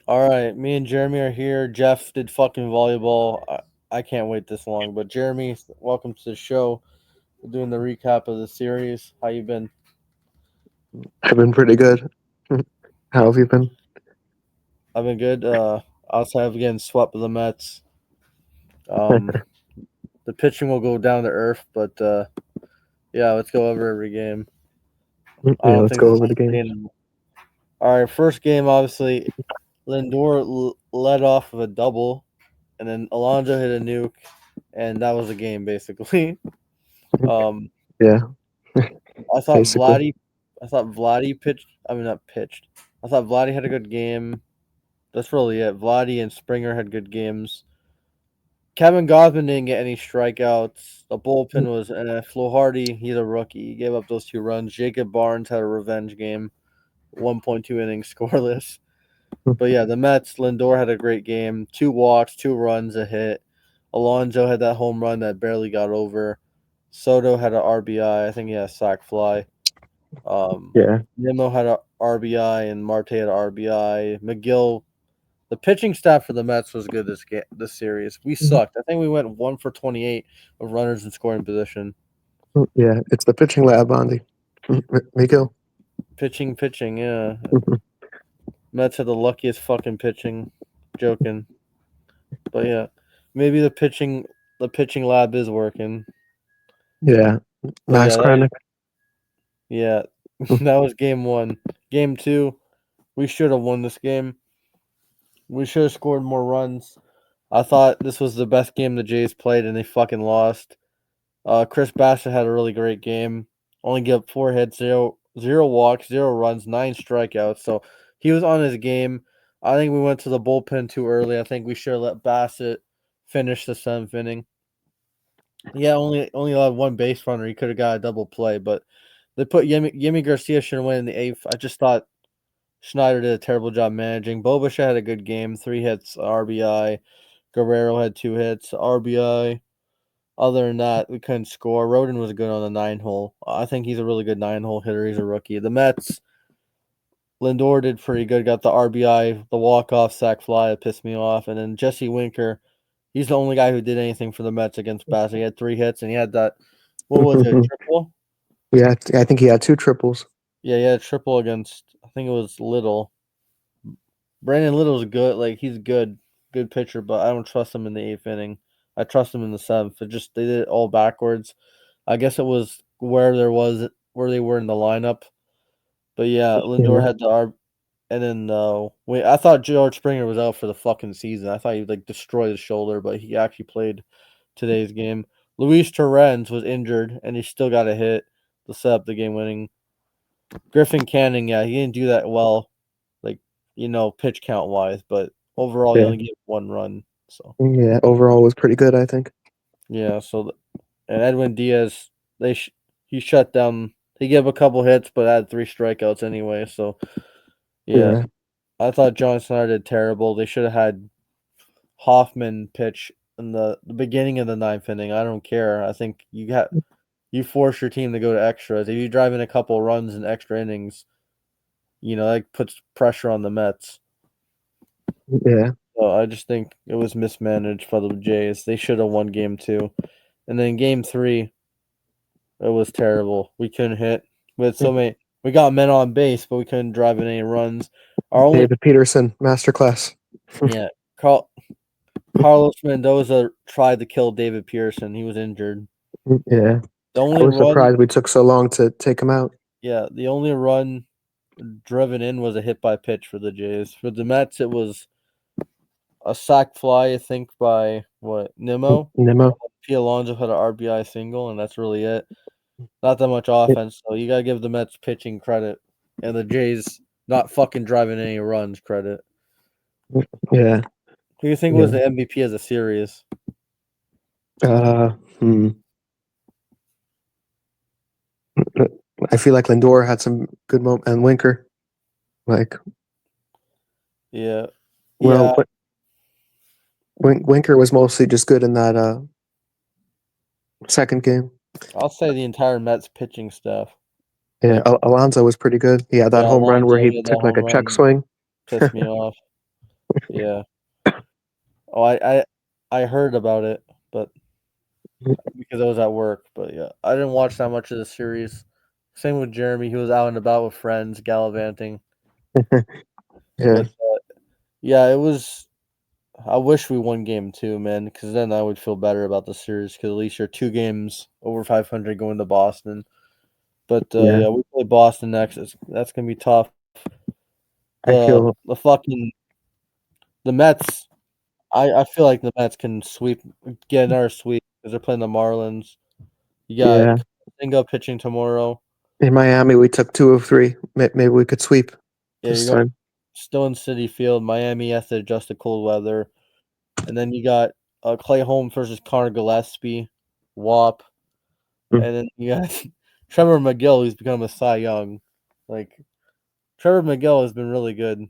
All right, me and Jeremy are here. Jeff did fucking volleyball. I can't wait this long. But Jeremy, welcome to the show. We're doing the recap of the series. How you been? I've been pretty good. How have you been? I've been good. Outside of getting swept by the Mets. Um, the pitching will go down to earth, but yeah, let's go over every game. I Yeah, don't let's think go this is over the games. sustainable. All right, first game, obviously, Lindor led off of a double, and then Alonso hit a nuke, and that was the game basically. Um, Yeah, I thought basically. Vladdy, I thought Vladdy pitched. I mean, not pitched. I thought Vladdy had a good game. That's really it. Vladdy and Springer had good games. Kevin Gausman didn't get any strikeouts. The bullpen was Flo Hardy. He's a rookie. He gave up those 2 runs. Jacob Barnes had a revenge game. 1.2 innings scoreless. But yeah, the Mets. Lindor had a great game. 2 walks, 2 runs, a hit. Alonso had that home run that barely got over. Soto had an RBI. I think he had a sac fly. Um, Yeah. Nimmo had a RBI and Marte had a RBI. McGill, the pitching staff for the Mets was good this series. We sucked. I think we went 1 for 28 of runners in scoring position. Yeah, it's the pitching lab, Bondi. Miko. Pitching. Yeah, Mets had the luckiest fucking pitching. Joking, but yeah, maybe the pitching lab is working. Yeah, But Max Krennic. yeah, that was game one. Game two, we should have won this game. We should have scored more runs. I thought this was the best game the Jays played, and they fucking lost. Chris Bassett had a really great game. Only gave up 4 hits, zero walks, 0 runs, 9 strikeouts. So he was on his game. I think we went to the bullpen too early. I think we should have let Bassett finish the 7th inning. Yeah, only allowed one base runner. He could have got a double play, but they put Yemi Garcia should have went in the eighth. I just thought Schneider did a terrible job managing. Bobish had a good game, 3 hits, RBI. Guerrero had 2 hits, RBI. Other than that, we couldn't score. Rodon was good on the 9 hole. I think he's a really good 9 hole hitter. He's a rookie. The Mets, Lindor did pretty good. Got the RBI, the walk off sac fly. It pissed me off. And then Jesse Winker, he's the only guy who did anything for the Mets against Bass. He had 3 hits and he had that. What was it? Triple? Yeah, I think he had two triples. Yeah, he had a triple against. I think it was Little. Brandon Little's good. Like he's good pitcher, but I don't trust him in the 8th inning. I trust him in the 7th. It just they did it all backwards. I guess it was where they were in the lineup. But yeah, Lindor Yeah, had the and then wait, I thought George Springer was out for the fucking season. I thought he'd like destroy his shoulder, but he actually played today's game. Luis Torrens was injured, and he still got a hit to set up the game winning. Griffin Canning, yeah, he didn't do that well, like pitch count wise, but overall he yeah, only gave 1 run. So yeah. Overall, was pretty good, I think. yeah, and Edwin Diaz, he shut down. He gave a couple hits, but had 3 strikeouts anyway. So yeah, Yeah, I thought John Snyder did terrible. They should have had Hoffman pitch in the beginning of the 9th inning. I don't care. I think you force your team to go to extras. If you drive in a couple runs in extra innings, that puts pressure on the Mets. yeah, So I just think it was mismanaged for the Jays. They should have won game two. And then game three, it was terrible. We couldn't hit. We got men on base, but we couldn't drive in any runs. Our only David Peterson, masterclass. yeah, Carl, Carlos Mendoza tried to kill David Pearson. He was injured. Yeah, The I only was run, surprised we took so long to take him out. the only run driven in was a hit by pitch for the Jays. For the Mets, it was a sac fly, I think, by what Nimmo. Nemo. P. Alonso had an RBI single, and that's really it. Not that much offense, so you gotta give the Mets pitching credit, and the Jays not fucking driving any runs credit. Yeah, Who do you think was yeah. the MVP of the series? Uh, hmm. I feel like Lindor had some good moment, and Winker. Like, Yeah, well, yeah. Winker was mostly just good in that second game. I'll say the entire Mets pitching staff. Yeah, Like, Alonso was pretty good. He had that yeah, home run where Alonso he hit that took like home a check run, swing. pissed me off. Yeah. Oh, I heard about it, but because I was at work. But yeah, I didn't watch that much of the series. Same with Jeremy. He was out and about with friends, gallivanting. Yeah, But yeah, it was. I wish we won game two, man, because then I would feel better about the series. Because at least you're 2 games over 500 going to Boston. But yeah. yeah, we play Boston next. That's gonna be tough. I feel The fucking the Mets. I feel like the Mets can get another sweep because they're playing the Marlins. You got yeah. Singa pitching tomorrow. In Miami, we took 2 of 3. Maybe we could sweep Yeah, this you're going time. still in City Field. Miami has to adjust to cold weather, and then you got Clay Holmes versus Connor Gillespie, WAP, Mm, and then you got Trevor McGill, who's become a Cy Young. Like Trevor McGill has been really good.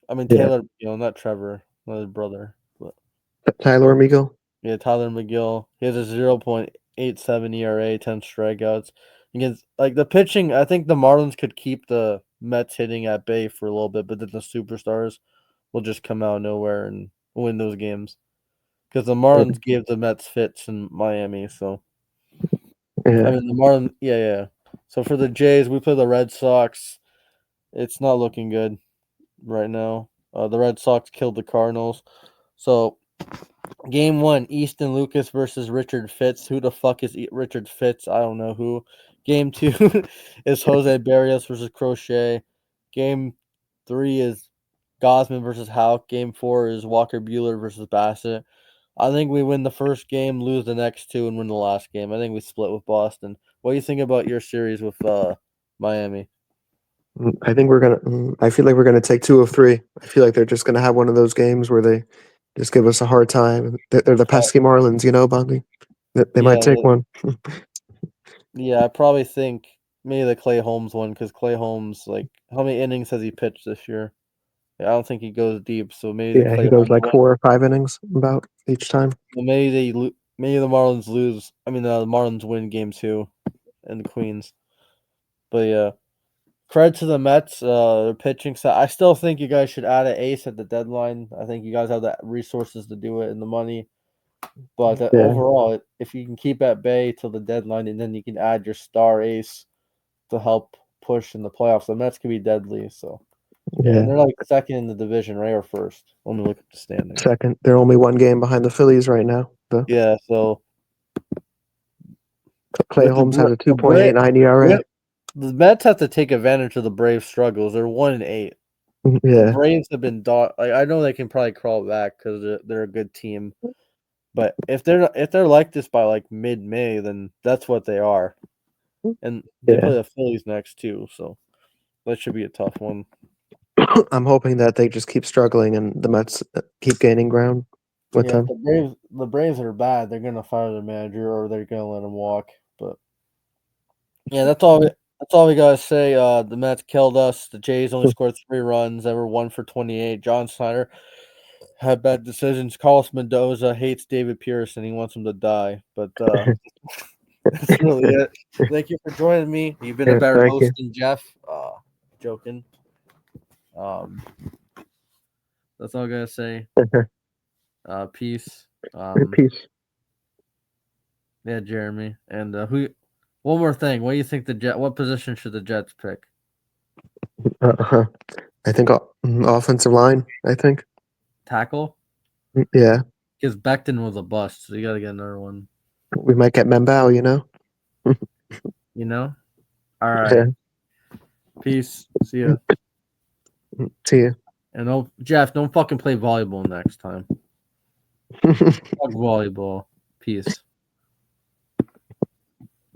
I mean yeah. Taylor McGill, not Trevor, not his brother. But Tyler Amigo. yeah, Tyler McGill. He has a 0.87 ERA, 10 strikeouts. Against like the pitching, I think the Marlins could keep the Mets hitting at bay for a little bit, but then the superstars will just come out of nowhere and win those games. Because the Yeah, Marlins gave the Mets fits in Miami, so I yeah, mean the Marlins, yeah. So for the Jays, we play the Red Sox. It's not looking good right now. The Red Sox killed the Cardinals. So game one, Easton Lucas versus Richard Fitz. Who the fuck is Richard Fitz? I don't know who. Game two is Jose Barrios versus Crochet. Game three is Gosman versus Houck. Game four is Walker Bueller versus Bassett. I think we win the first game, lose the next two, and win the last game. I think we split with Boston. What do you think about your series with Miami? I think we're gonna. I feel like we're gonna take 2 of 3. I feel like they're just gonna have one of those games where they just give us a hard time. They're the pesky Marlins, Bondi. They might Yeah, take one. yeah. I probably think maybe the Clay Holmes one because Clay Holmes, like, how many innings has he pitched this year? Yeah, I don't think he goes deep, so maybe the Yeah, he Clay goes Holmes like one. 4 or 5 innings about each time. Well, maybe the Marlins lose. I mean, the Marlins win game two and the Queens. But yeah, credit to the Mets. Their pitching side. I still think you guys should add an ace at the deadline. I think you guys have the resources to do it and the money. But Yeah, overall, if you can keep at bay till the deadline, and then you can add your star ace to help push in the playoffs, the Mets can be deadly. So yeah, and yeah. they're like second in the division, right, or first. Let me look at the standings. Second, they're only 1 game behind the Phillies right now. The Yeah, so Clay with Holmes has a the 2.89 ERA. The Mets have to take advantage of the Braves' struggles. They're 1-8. The Yeah, Braves have been like I know they can probably crawl back because they're a good team. But if they're like this by like mid-May, then that's what they are. And they yeah. play the Phillies next too, so that should be a tough one. I'm hoping that they just keep struggling and the Mets keep gaining ground with Yeah, if them. the Braves are bad, they're gonna fire the manager or they're gonna let him walk. But yeah, that's all we gotta say. The Mets killed us. The Jays only scored 3 runs. They were 1 for 28. John Snyder had bad decisions. Carlos Mendoza hates David Pearson. He wants him to die. But that's really it. Thank you for joining me. You've been a Yeah, better thank host you. than Jeff. Joking. Um, that's all I gotta say. Peace. Peace. Yeah, Jeremy. And who? One more thing. What do you think What position should the Jets pick? Uh-huh. I think offensive line. I think. Tackle? Yeah, Because Becton was a bust, so you gotta get another one. we might get Membao. You know. All Yeah. right. Peace. See ya. See you. And Jeff, don't fucking play volleyball next time. Fuck volleyball. Peace.